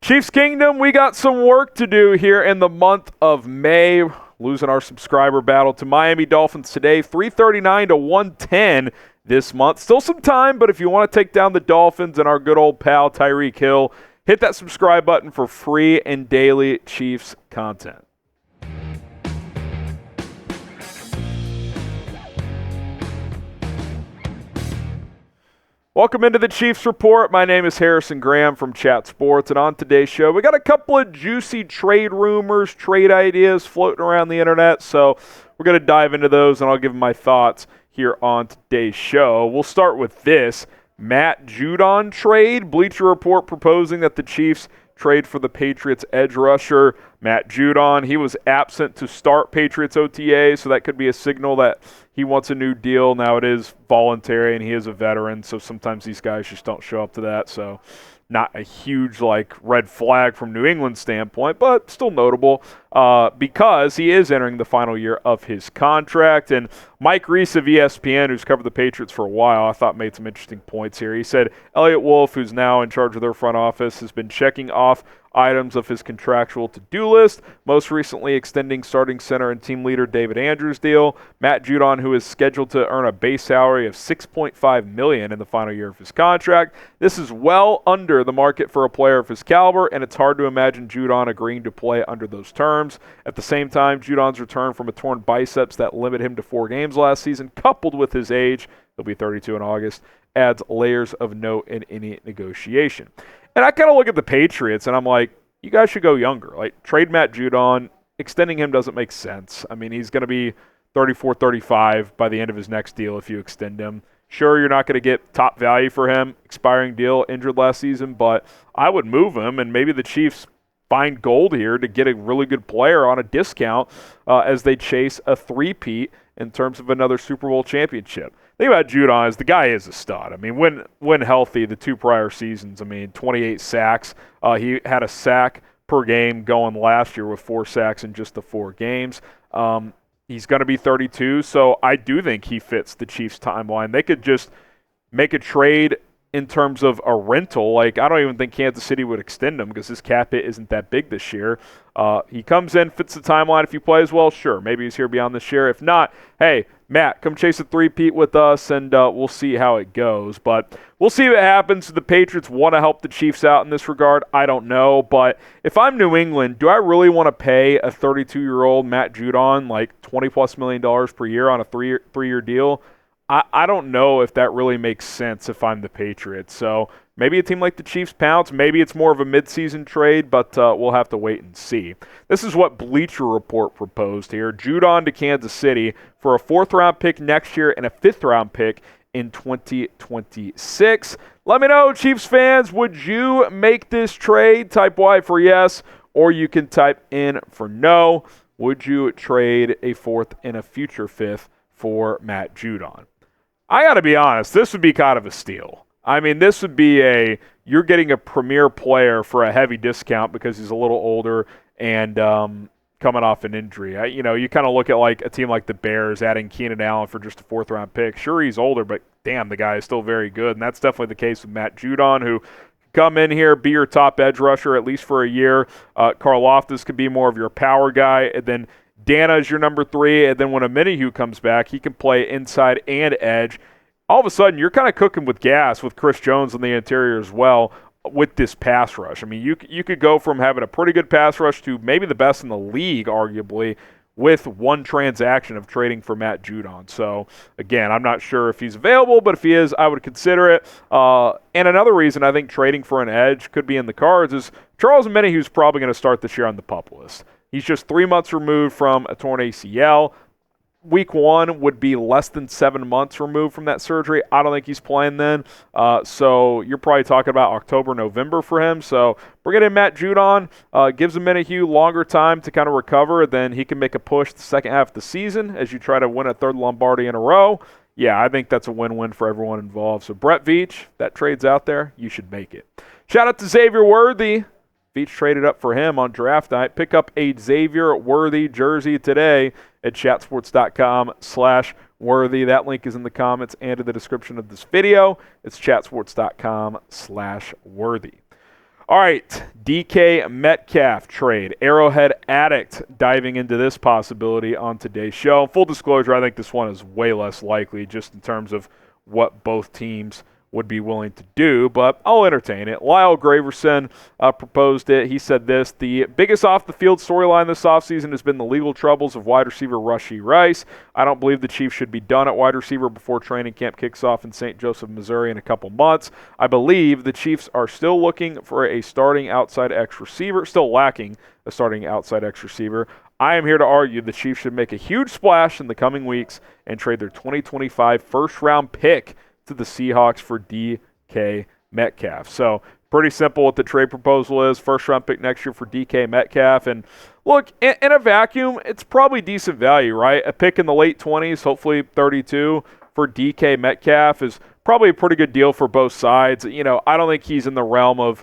Chiefs Kingdom, we got some work to do here in the month of May. Losing our subscriber battle to Miami Dolphins today, 339 to 110 this month. Still some time, but if you want to take down the Dolphins and our good old pal Tyreek Hill, hit that subscribe button for free and daily Chiefs content. Welcome into the Chiefs Report. My name is Harrison Graham from Chat Sports, and on today's show, we got a couple of juicy trade rumors, trade ideas floating around the internet, so we're going to dive into those, and I'll give my thoughts here on today's show. We'll start with this Matt Judon trade. Bleacher Report proposing that the Chiefs trade for the Patriots edge rusher, Matt Judon. He was absent to start Patriots OTA, so that could be a signal that he wants a new deal. Now it is voluntary, and he is a veteran, so sometimes these guys just don't show up to that. So not a huge red flag from New England's standpoint, but still notable because he is entering the final year of his contract. And Mike Reese of ESPN, who's covered the Patriots for a while, I thought made some interesting points here. He said Elliott Wolf, who's now in charge of their front office, has been checking off items of his contractual to-do list, most recently extending starting center and team leader David Andrews' deal. Matt Judon, who is scheduled to earn a base salary of $6.5 million in the final year of his contract. This is well under the market for a player of his caliber, and it's hard to imagine Judon agreeing to play under those terms. At the same time, Judon's return from a torn biceps that limited him to 4 games last season, coupled with his age, he'll be 32 in August, adds layers of note in any negotiation. And I kind of look at the Patriots, and I'm like, you guys should go younger. Trade Matt Judon. Extending him doesn't make sense. I mean, he's going to be 34, 35 by the end of his next deal if you extend him. Sure, you're not going to get top value for him, expiring deal, injured last season, but I would move him, and maybe the Chiefs find gold here to get a really good player on a discount as they chase a three-peat in terms of another Super Bowl championship. The thing about Judon is the guy is a stud. I mean, when healthy, the 2 prior seasons, 28 sacks. He had a sack per game going last year with 4 sacks in just the 4 games. He's going to be 32, so I do think he fits the Chiefs' timeline. They could just make a trade in terms of a rental. I don't even think Kansas City would extend him because his cap hit isn't that big this year. He comes in, fits the timeline. If he plays well, sure, maybe he's here beyond this year. If not, hey, Matt, come chase a three-peat with us, and we'll see how it goes. But we'll see what happens. The Patriots want to help the Chiefs out in this regard. I don't know. But if I'm New England, do I really want to pay a 32-year-old Matt Judon $20+ million per year on a three-year deal? I don't know if that really makes sense if I'm the Patriots. So maybe a team like the Chiefs pounce. Maybe it's more of a midseason trade, but we'll have to wait and see. This is what Bleacher Report proposed here. Judon to Kansas City for a 4th-round pick next year and a 5th-round pick in 2026. Let me know, Chiefs fans, would you make this trade? Type Y for yes, or you can type in for no. Would you trade a 4th and a future 5th for Matt Judon? I got to be honest, this would be kind of a steal. I mean, this would be you're getting a premier player for a heavy discount because he's a little older and coming off an injury. You kind of look at a team like the Bears adding Keenan Allen for just a 4th-round pick. Sure, he's older, but damn, the guy is still very good, and that's definitely the case with Matt Judon, who come in here, be your top edge rusher at least for a year. Karlaftis could be more of your power guy, and then Dana is your number 3, and then when Omenihu comes back, he can play inside and edge. All of a sudden, you're kind of cooking with gas with Chris Jones on the interior as well with this pass rush. I mean, you could go from having a pretty good pass rush to maybe the best in the league, arguably, with one transaction of trading for Matt Judon. So, again, I'm not sure if he's available, but if he is, I would consider it. And another reason I think trading for an edge could be in the cards is Charles Omenihu's probably going to start this year on the PUP list. He's just 3 months removed from a torn ACL. Week 1 would be less than 7 months removed from that surgery. I don't think he's playing then. So you're probably talking about October, November for him. So bringing in Matt Judon gives Omenihu longer time to kind of recover. Then he can make a push the second half of the season as you try to win a 3rd Lombardi in a row. Yeah, I think that's a win-win for everyone involved. So Brett Veach, that trade's out there. You should make it. Shout out to Xavier Worthy. Veach traded up for him on draft night. Pick up a Xavier Worthy jersey today at chatsports.com/Worthy. That link is in the comments and in the description of this video. It's chatsports.com/Worthy. All right, DK Metcalf trade. Arrowhead Addict diving into this possibility on today's show. Full disclosure, I think this one is way less likely just in terms of what both teams would be willing to do, but I'll entertain it. Lyle Graverson proposed it. He said this: the biggest off-the-field storyline this offseason has been the legal troubles of wide receiver Rashee Rice. I don't believe the Chiefs should be done at wide receiver before training camp kicks off in St. Joseph, Missouri in a couple months. I believe the Chiefs are still looking for a starting outside X receiver, still lacking a starting outside X receiver. I am here to argue the Chiefs should make a huge splash in the coming weeks and trade their 2025 first-round pick to the Seahawks for DK Metcalf. So pretty simple what the trade proposal is. First round pick next year for DK Metcalf. And look, in a vacuum, it's probably decent value, right? A pick in the late 20s, hopefully 32 for DK Metcalf is probably a pretty good deal for both sides. You know, I don't think he's in the realm of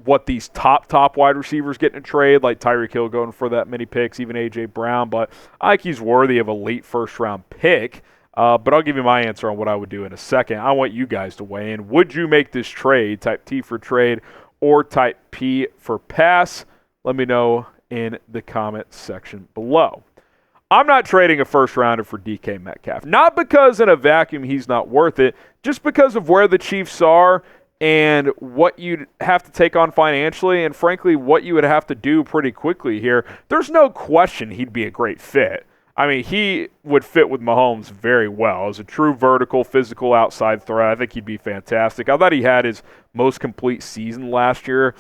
what these top wide receivers get in a trade, like Tyreek Hill going for that many picks, even A.J. Brown. But I think he's worthy of a late first round pick. But I'll give you my answer on what I would do in a second. I want you guys to weigh in. Would you make this trade, type T for trade, or type P for pass? Let me know in the comment section below. I'm not trading a first-rounder for DK Metcalf. Not because in a vacuum he's not worth it, just because of where the Chiefs are and what you'd have to take on financially and, frankly, what you would have to do pretty quickly here. There's no question he'd be a great fit. I mean, he would fit with Mahomes very well. As a true vertical, physical outside threat, I think he'd be fantastic. I thought he had his most complete season last year.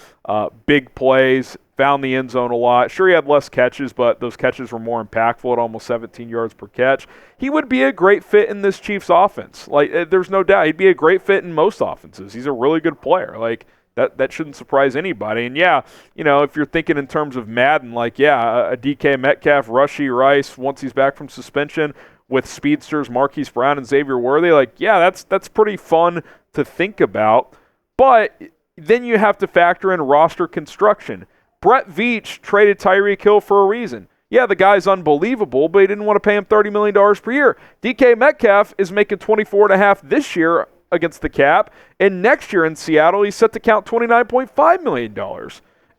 Big plays, found the end zone a lot. Sure, he had less catches, but those catches were more impactful at almost 17 yards per catch. He would be a great fit in this Chiefs offense. Like, there's no doubt. He'd be a great fit in most offenses. He's a really good player. Like, that shouldn't surprise anybody. And, yeah, you know, if you're thinking in terms of Madden, like, yeah, a DK Metcalf, Rashee Rice, once he's back from suspension with speedsters Marquise Brown and Xavier Worthy, like, yeah, that's pretty fun to think about. But then you have to factor in roster construction. Brett Veach traded Tyreek Hill for a reason. Yeah, the guy's unbelievable, but he didn't want to pay him $30 million per year. DK Metcalf is making $24.5 this year against the cap, and next year in Seattle, he's set to count $29.5 million.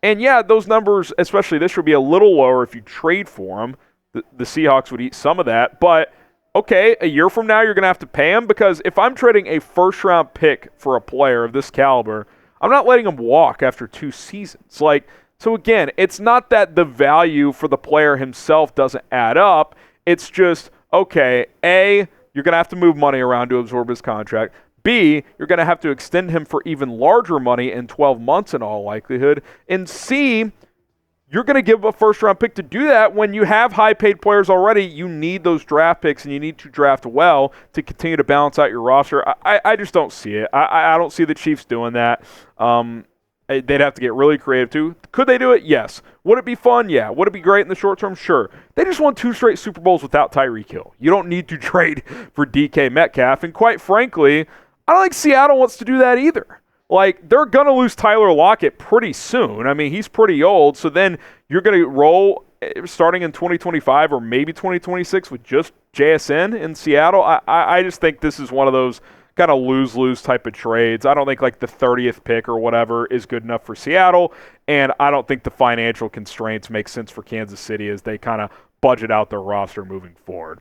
And yeah, those numbers, especially this, would be a little lower if you trade for him. The Seahawks would eat some of that, but okay, a year from now, you're going to have to pay him, because if I'm trading a first-round pick for a player of this caliber, I'm not letting him walk after 2 seasons. Like, so again, it's not that the value for the player himself doesn't add up. It's just, okay, A, you're going to have to move money around to absorb his contract. B, you're going to have to extend him for even larger money in 12 months in all likelihood. And C, you're going to give a first-round pick to do that when you have high-paid players already. You need those draft picks, and you need to draft well to continue to balance out your roster. I just don't see it. I don't see the Chiefs doing that. They'd have to get really creative, too. Could they do it? Yes. Would it be fun? Yeah. Would it be great in the short term? Sure. They just won 2 straight Super Bowls without Tyreek Hill. You don't need to trade for DK Metcalf. And quite frankly, I don't think Seattle wants to do that either. Like, they're going to lose Tyler Lockett pretty soon. I mean, he's pretty old. So then you're going to roll starting in 2025 or maybe 2026 with just JSN in Seattle. I just think this is one of those kind of lose-lose type of trades. I don't think like the 30th pick or whatever is good enough for Seattle, and I don't think the financial constraints make sense for Kansas City as they kind of budget out their roster moving forward.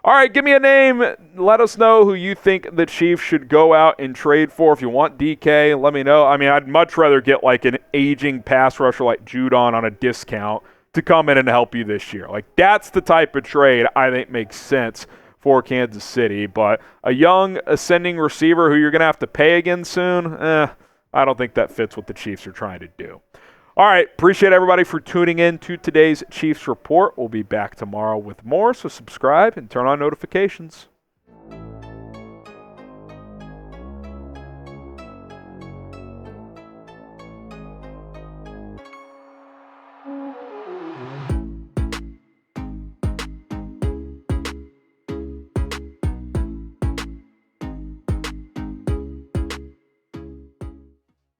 All right, give me a name. Let us know who you think the Chiefs should go out and trade for. If you want DK, let me know. I mean, I'd much rather get like an aging pass rusher like Judon on a discount to come in and help you this year. Like, that's the type of trade I think makes sense for Kansas City. But a young ascending receiver who you're going to have to pay again soon, I don't think that fits what the Chiefs are trying to do. All right, appreciate everybody for tuning in to today's Chiefs Report. We'll be back tomorrow with more, so subscribe and turn on notifications.